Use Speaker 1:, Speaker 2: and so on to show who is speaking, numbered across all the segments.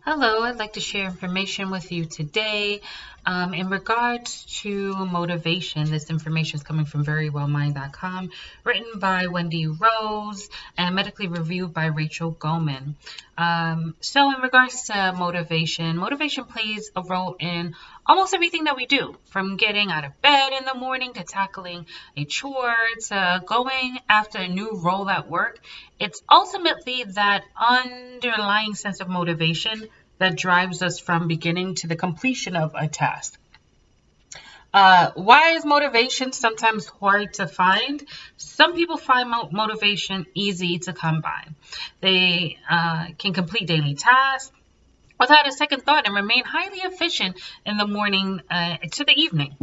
Speaker 1: Hello, I'd like to share information with you today in regards to motivation. This information is coming from verywellmind.com, written by Wendy Rose, and medically reviewed by Rachel Goldman. So in regards to motivation, motivation plays a role in almost everything that we do, from getting out of bed in the morning to tackling a chore to going after a new role at work. It's ultimately that underlying sense of motivation that drives us from beginning to the completion of a task. Why is motivation sometimes hard to find? Some people find motivation easy to come by. They can complete daily tasks without a second thought and remain highly efficient in the morning to the evening.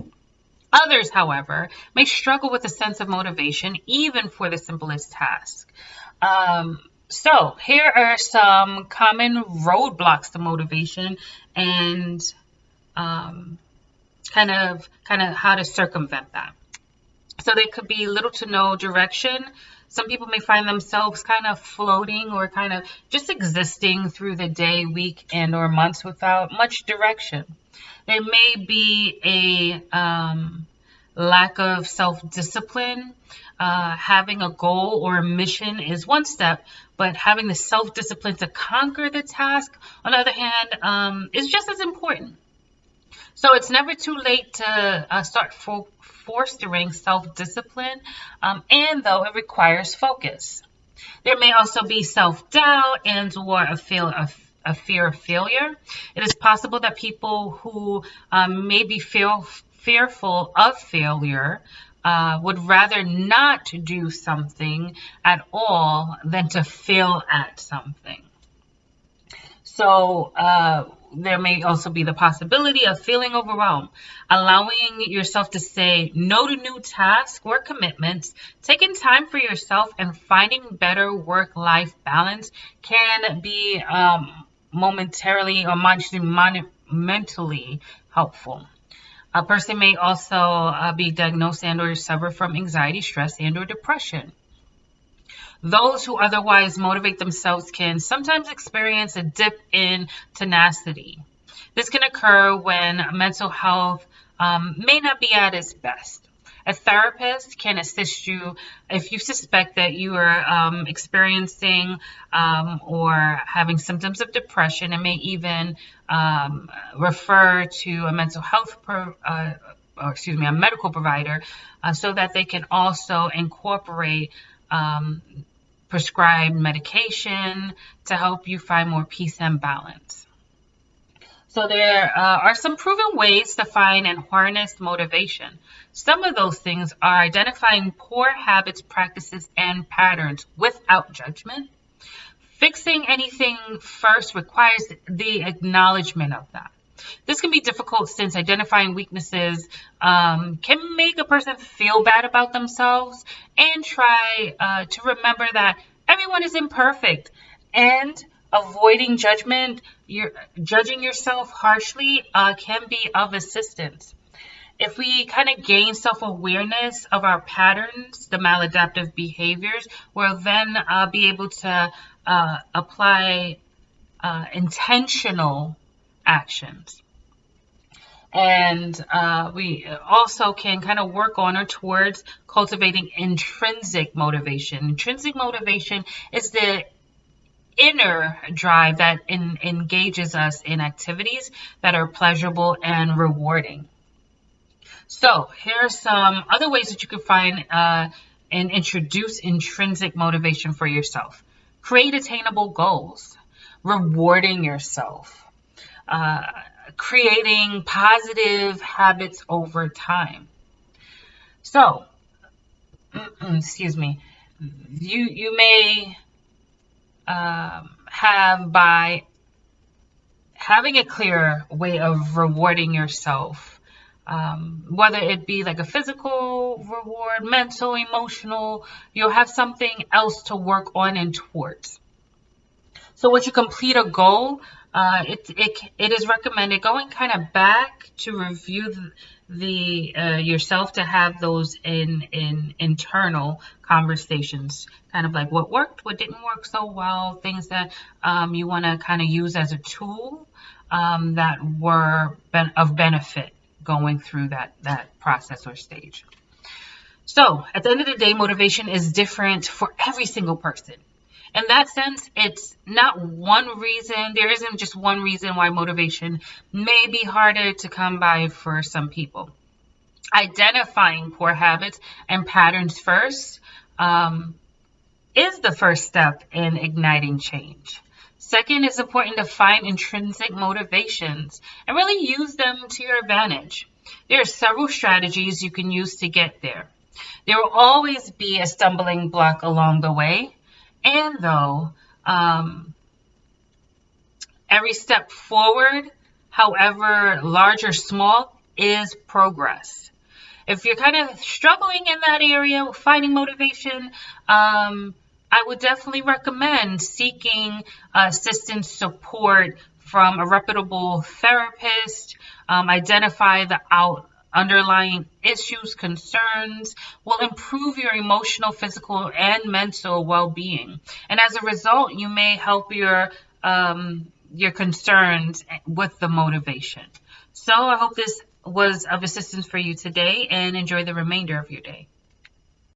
Speaker 1: Others, however, may struggle with a sense of motivation even for the simplest task. So here are some common roadblocks to motivation and kind of how to circumvent that. So there could be little to no direction. Some people may find themselves kind of floating or kind of just existing through the day, week, and or months without much direction. There may be a lack of self-discipline. Having a goal or a mission is one step, but having the self-discipline to conquer the task, on the other hand, is just as important. So it's never too late to start fostering self-discipline, and though it requires focus. There may also be self-doubt and or a fear of failure. It is possible that people who maybe feel fearful of failure would rather not do something at all than to fail at something. So there may also be the possibility of feeling overwhelmed. Allowing yourself to say no to new tasks or commitments, taking time for yourself, and finding better work-life balance can be momentarily or monumentally helpful. A person may also be diagnosed and or suffer from anxiety, stress, and or depression. Those who otherwise motivate themselves can sometimes experience a dip in tenacity. This can occur when mental health may not be at its best. A therapist can assist you if you suspect that you are experiencing or having symptoms of depression, and may even refer to a mental health a medical provider, so that they can also incorporate prescribed medication to help you find more peace and balance. So there are some proven ways to find and harness motivation. Some of those things are identifying poor habits, practices, and patterns without judgment. Fixing anything first requires the acknowledgement of that. This can be difficult since identifying weaknesses can make a person feel bad about themselves, and try to remember that everyone is imperfect, and avoiding judgment, judging yourself harshly can be of assistance. If we kind of gain self-awareness of our patterns, the maladaptive behaviors, we'll then be able to apply intentional actions. And we also can kind of work on or towards cultivating intrinsic motivation. Intrinsic motivation is the inner drive that engages us in activities that are pleasurable and rewarding. So here are some other ways that you can find and introduce intrinsic motivation for yourself. Create attainable goals, rewarding yourself, creating positive habits over time. So, excuse me, you may have, by having a clear way of rewarding yourself, whether it be like a physical reward, mental, emotional, you'll have something else to work on and towards. So once you complete a goal, It is recommended going kind of back to review the yourself, to have those in internal conversations, kind of like what worked, what didn't work so well, things that you want to kind of use as a tool that were of benefit going through that process or stage. So at the end of the day, motivation is different for every single person. In that sense, it's not one reason. There isn't just one reason why motivation may be harder to come by for some people. Identifying poor habits and patterns first is the first step in igniting change. Second, it's important to find intrinsic motivations and really use them to your advantage. There are several strategies you can use to get there. There will always be a stumbling block along the way. And though every step forward, however large or small, is progress. If you're kind of struggling in that area, finding motivation, I would definitely recommend seeking assistance, support from a reputable therapist. Identify the underlying issues, concerns, will improve your emotional, physical, and mental well-being. And as a result, you may help your concerns with the motivation. So I hope this was of assistance for you today, and enjoy the remainder of your day.